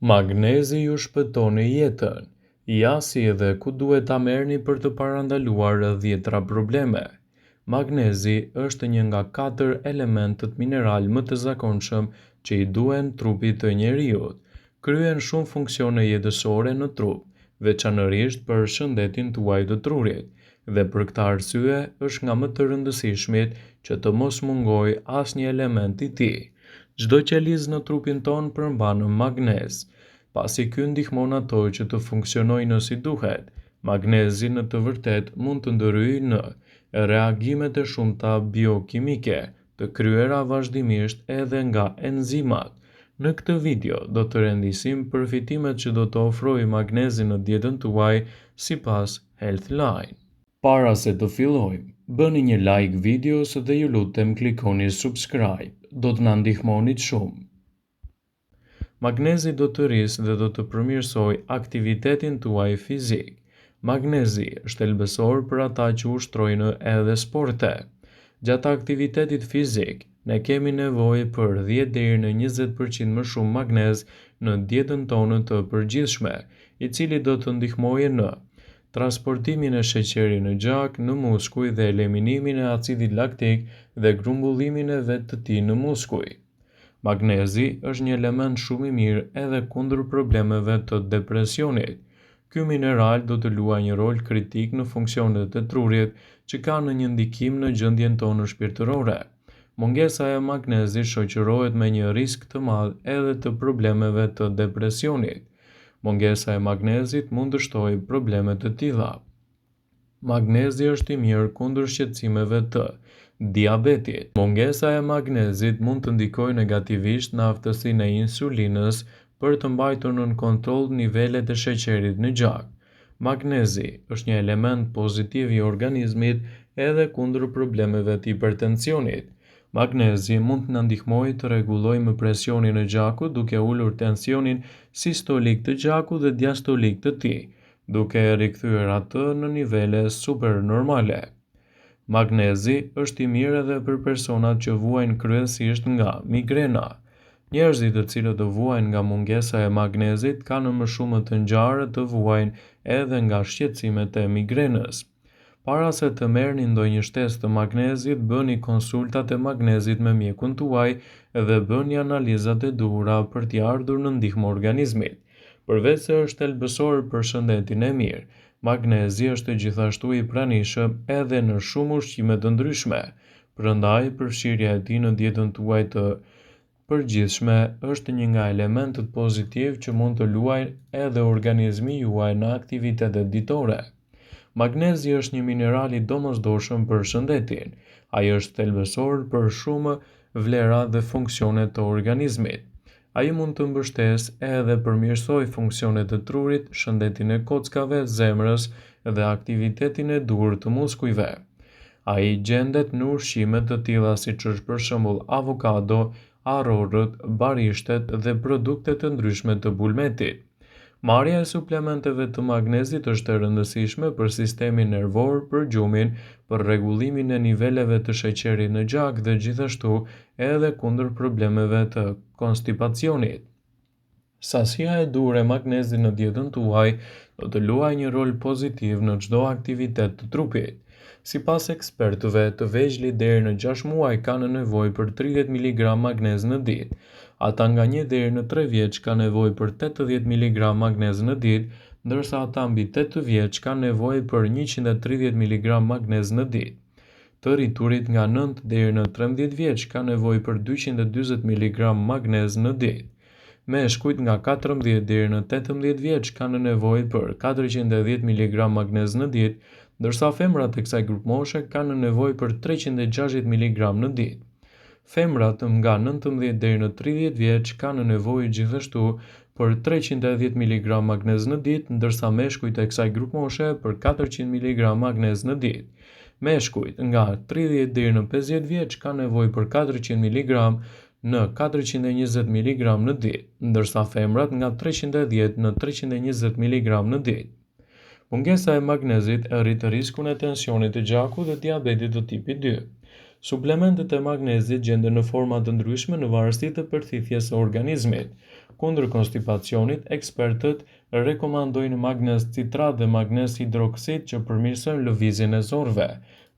Magnezi ju shpëtoni jetën. Ja si dhe ku duhet ta merrni për të parandaluar dhjetra probleme. Magnezi është një nga 4 elementët mineral më të zakonshëm që i duhen trupit të njeriut. Kryen shumë funksione jetësore në trup, veçanërisht për shëndetin tuaj të trurit, dhe për këtë arsye është nga më të rëndësishmit që të mos mungojë asnjë element i tij. Çdo qelizë në trupin ton përmban magnez, pasi ky ndihmon ato që të funksionojnë si duhet. Magnezi në të vërtetë mund të ndërhyjë në reagimet e shumta biokimike, të kryera vazhdimisht edhe nga enzimat. Në këtë video do të rendisim përfitimet që do të ofrojë magnezi në dietën tuaj sipas Healthline. Para se të fillojmë, bëni një like videos dhe ju lutem klikoni subscribe, do të na ndihmonit shumë. Magnezi do të rrisë dhe do të përmirësoj aktivitetin tuaj fizik. Magnezi është elbesor për ata që ushtrojnë edhe sporte. Gjatë aktivitetit fizik, ne kemi nevojë për 10 deri në 20% më shumë magnez në dietën tonë të përgjithshme, i cili do të ndihmojë në transportimin e sheqerit në gjak, në muskuj dhe eliminimin e acidit laktik dhe grumbullimin e vet të tij në muskuj. Magnezi është një element shumë i mirë edhe kundër problemeve të depresionit. Ky mineral do të luajë një rol kritik në funksionet e trurit që kanë një ndikim në gjendjen tonë shpirtërore. Mungesa e magnezit shoqërohet me një risk të madh edhe të problemeve të depresionit. Mungesa e magnezit mund të shtojë probleme të tilla. Magnezi është i mirë kundër shqetësimeve të diabetit. Mungesa e magnezit mund të ndikojë negativisht në aftësinë e insulinës për të mbajtur nën kontroll nivelet e sheqerit në gjak. Magnezi është një element pozitiv i organizmit edhe kundër problemeve të hipertensionit. Magnezi mund të na ndihmojë të rregullojmë presionin e gjakut duke ulur tensionin sistolik të gjakut dhe diastolik të tij, duke e rikthyer atë në nivele supernormale. Magnezi është i mirë edhe për personat që vuajnë kryesisht nga migrena. Njerëzit të cilët vuajnë nga mungesa e magnezit kanë më shumë të ngjarë të vuajnë edhe nga shqetësimet e migrenës. Para se të merrni ndonjë shtesë të magnezit, bëni konsultat e magnezit me mjekun tuaj dhe bëni analizat e duhura për t'i ardhur në ndihmë organizmit. Përveç se është elbësor për shëndetin e mirë, magnezi është gjithashtu i pranishëm edhe në shumë ushqime të ndryshme. Prandaj, përfshirja e tij në dietën tuaj të përgjithshme është një nga elementët pozitiv që mund të luajë edhe organizmi juaj në aktivitetet ditore. Magnezi është një mineral i domosdoshëm për shëndetin. Ai është thelbësor për shumë vlera dhe funksione të organizmit. Ai mund të mbështesë edhe përmirësoj funksionet e trurit, shëndetin e kockave, zemrës dhe aktivitetin e duhur të muskujve. Ai gjendet në ushqime të tilla siç është për shembull avokado, arrorët, barishtet dhe produktet të ndryshme të bulmetit. Marrja e suplementeve të magnezit është e rëndësishme për sistemin nervor, për gjumin, për rregullimin e niveleve të sheqerit në gjak dhe gjithashtu edhe kundër problemeve të konstipacionit. Sasia e duhur e magnezit në dietën tuaj do të luajë një rol pozitiv në çdo aktivitet të trupit. Sipas ekspertëve, të vegjëlit deri në 6 muaj kanë nevojë për 30 mg magnez në ditë. Ata nga 1 deri në 3 vjeç kanë nevojë për 80 mg magnez në ditë, ndërsa ata mbi 8 vjeç kanë nevojë për 130 mg magnez në ditë. Të rriturit nga 9 deri në 13 vjeç kanë nevojë për 240 mg magnez në ditë. Meshkujt nga 14 deri në 18 vjeç kanë nevojë për 410 mg magnez në ditë, ndërsa femrat e kësaj grupmoshe kanë nevojë për 360 mg në ditë. Femrat nga 19 deri në 30 vjeç kanë nevojë gjithashtu për 310 mg magnez në ditë, ndërsa meshkujt e kësaj grupmoshe për 400 mg magnez në ditë. Meshkujt nga 30 deri në 50 vjeç kanë nevojë për 400 mg në 420 mg në ditë, ndërsa femrat nga 310 në 320 mg në ditë. Mungesa e magnezit e rrit riskun e tensionit të gjakut dhe diabetit të tipit 2. Suplementet e magnezit gjenden në forma të ndryshme në varësi të përthithjes së organizmit. Kundër konstipacionit, ekspertët rekomandojnë magnez citrat dhe magnez hidroksid që përmirësojnë lëvizjen e zorëve.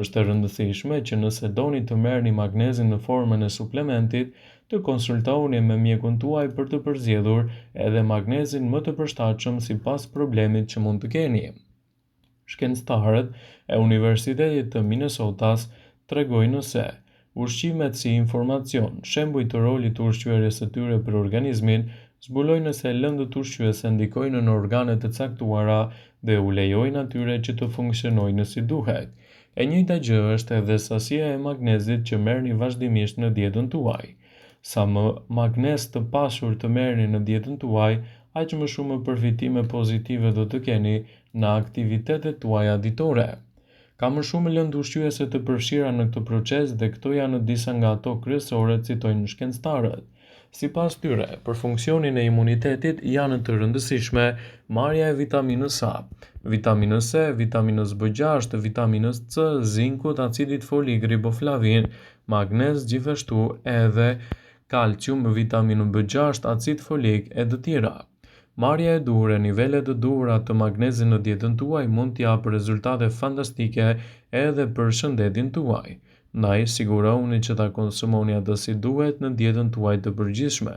Është e rëndësishme që nëse doni të merrni magnezin në formën e suplementit, të konsultoni me mjekun tuaj për të përzgjedhur edhe magnezin më të përshtatshëm sipas problemit që mund të keni. Shkencëtarët e Universitetit të Minnesotas tregojnë se ushqimet si informacion, shembuj të rolit të ushqyerjes së tyre për organizmin, zbulojnë se lëndët ushqyese ndikojnë në organet e caktuara dhe u lejojnë atyre që të funksionojnë si duhet. E njëjta gjë është edhe sasia e magnezit që merrni vazhdimisht në dietën tuaj. Sa më magnez të pasur të merrni në dietën tuaj, aq më shumë përfitime pozitive do të keni në aktivitetet tuaja ditore. Ka më shumë lëndë ushqyese të përfshira në këtë proces dhe këto janë disa nga ato kryesore, citojnë shkencëtarët. Sipas tyre, për funksionin e imunitetit janë të rëndësishme marrja e vitaminës A, vitaminës C, vitaminës B6, vitaminës C, zinkut, acidit folik, riboflavin, magnez, gjithashtu edhe kalcium, vitaminën B6, acid folik e të tjera. Marrja e duhur e nivelet të duhura të magnezit në dietën tuaj mund të japë rezultate fantastike edhe për shëndetin tuaj. Ndaj sigurohuni që ta konsumoni atë si duhet në dietën tuaj të përgjithshme.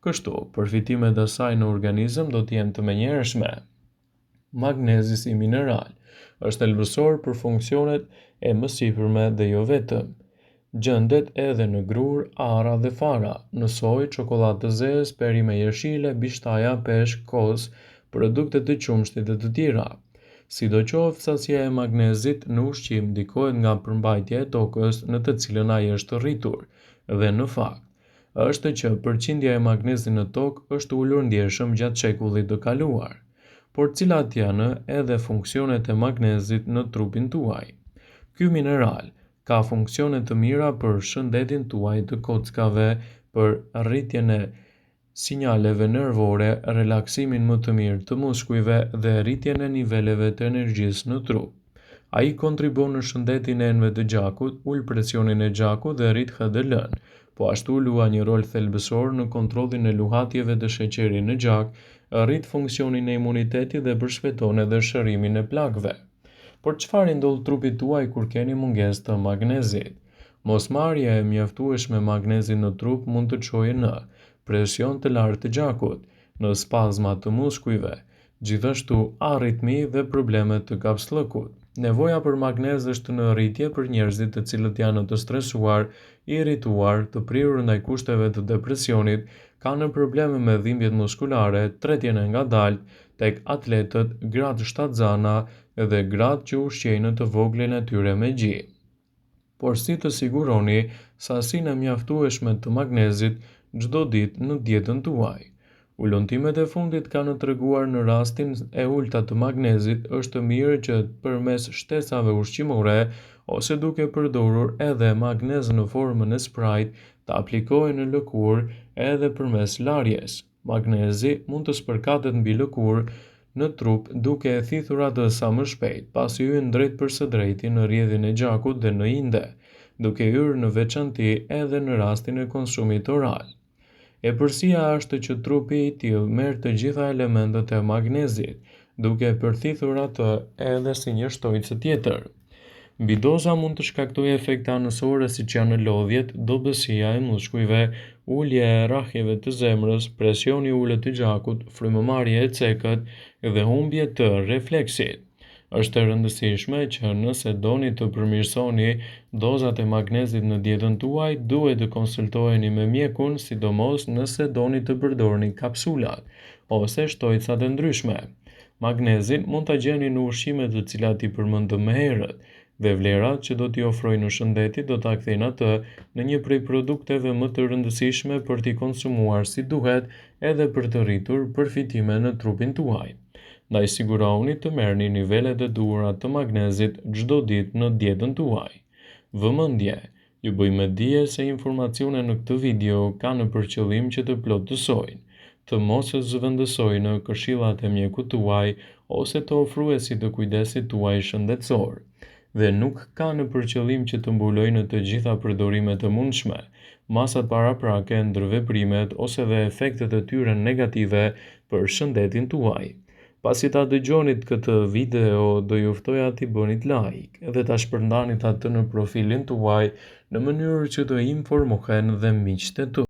Kështu, përfitimet e saj në organizëm do të jenë të menjëhershme. Magnezi si mineral është thelbësor për funksionet e mësipërme dhe jo vetëm. Gjendet edhe në grur, ara dhe fara, në sojë, çokoladë të zezë, perime jeshile, bishtaja, peshk, kos, produkte të qumshtit dhe të tjera. Sidoqoftë, sasia e magnezit në ushqim ndikohet nga përmbajtja e tokës në të cilën ai është rritur, dhe në fakt, është që përqindja e magnezit në tokë është ulur ndjeshëm gjatë shekullit të kaluar. Por cilat janë edhe funksionet e magnezit në trupin tuaj? Ky mineral ka funksione të mira për shëndetin tuaj të kockave, për rritjen e sinjaleve nervore, relaksimin më të mirë të muskujve dhe rritjen e niveleve të energjisë në trup. Ai kontribon në shëndetin e enëve të gjakut, ul presionin e gjakut dhe rrit HDL-n, po ashtu luan një rol thelbësor në kontrollin e luhatjeve të sheqerit në gjak, rrit funksionin e imunitetit dhe përshpejton edhe shërimin e plagëve. Por çfarë ndodh trupit tuaj kur keni mungesë të magnezit? Mosmarrja e mjaftueshme magnezit në trup mund të çojë në presion të lartë të gjakut, në spazma të muskujve, gjithashtu arritmi dhe probleme të kapsllëkut. Nevoja për magnez është në rritje për njerëzit të cilët janë të stresuar, irrituar, të prirur ndaj kushteve të depresionit, kanë probleme me dhimbjet muskulare, tretjen e ngadaltë, tek atletët, gratë shtatzana dhe gratë që ushqejnë të voglin e tyre me gji. Por si të siguroni sasinë e mjaftueshme të magnezit çdo ditë në dietën tuaj? Ullontimet e fundit kanë treguar në rastin e ulta të magnezit është mirë që përmes shtesave ushqimore ose duke përdorur edhe magnez në formën e sprayt të aplikohen në lëkurë edhe përmes larjes. Magnezi mund të spërkatet mbi lëkurë në trup duke e thithur atë sa më shpejt, pasi hyn drejt për së drejti në rrjedhin e gjakut dhe në inde, duke hyrë në veçanti edhe në rastin e konsumit oral. E përsia është që trupi i tillë merr të gjitha elementet e magnezit, duke përthithur atë edhe si një shtojcë tjetër. Mbidoza mund të shkaktojë efekte anësore siç janë lodhjet, dobësia e muskujve, ulje e rrahjeve të zemrës, presioni i ulët i gjakut, frymëmarrje e cekët dhe humbje të refleksit. Është e rëndësishme që nëse doni të përmirësoni dozat e magnezit në dietën tuaj, duhet të konsultoheni me mjekun, sidomos nëse doni të përdorni kapsulat ose shtojcat e ndryshme. Magnezin mund ta gjeni në ushqimet të cilat i përmendëm më herët, dhe vlerat që do t'i ofrojnë në shëndetit do t'a kthejnë atë në një prej produkteve më të rëndësishme për t'i konsumuar si duhet edhe për të rritur përfitime në trupin tuaj. Ndaj sigurohuni të merrni nivelet e duhura të magnezit çdo ditë në dietën tuaj. Vëmendje, ju bëjmë dije se informacionet në këtë video kanë për qëllim që të plotësojnë, të mos e zëvendësojnë këshillat e mjekut tuaj ose të ofruesit të kujdesit tuaj shëndetësor. dhe nuk ka në përqëllim që të mbulojë në të gjitha përdorimet e mundshme, masat paraprake, ndërveprimet ose dhe efektet e tyre negative për shëndetin tuaj. Pasi ta dëgjonit këtë video, do ju ftoja t'i bënit like dhe ta shpërndanit atë në profilin tuaj në mënyrë që të informohen dhe miqtë tuaj.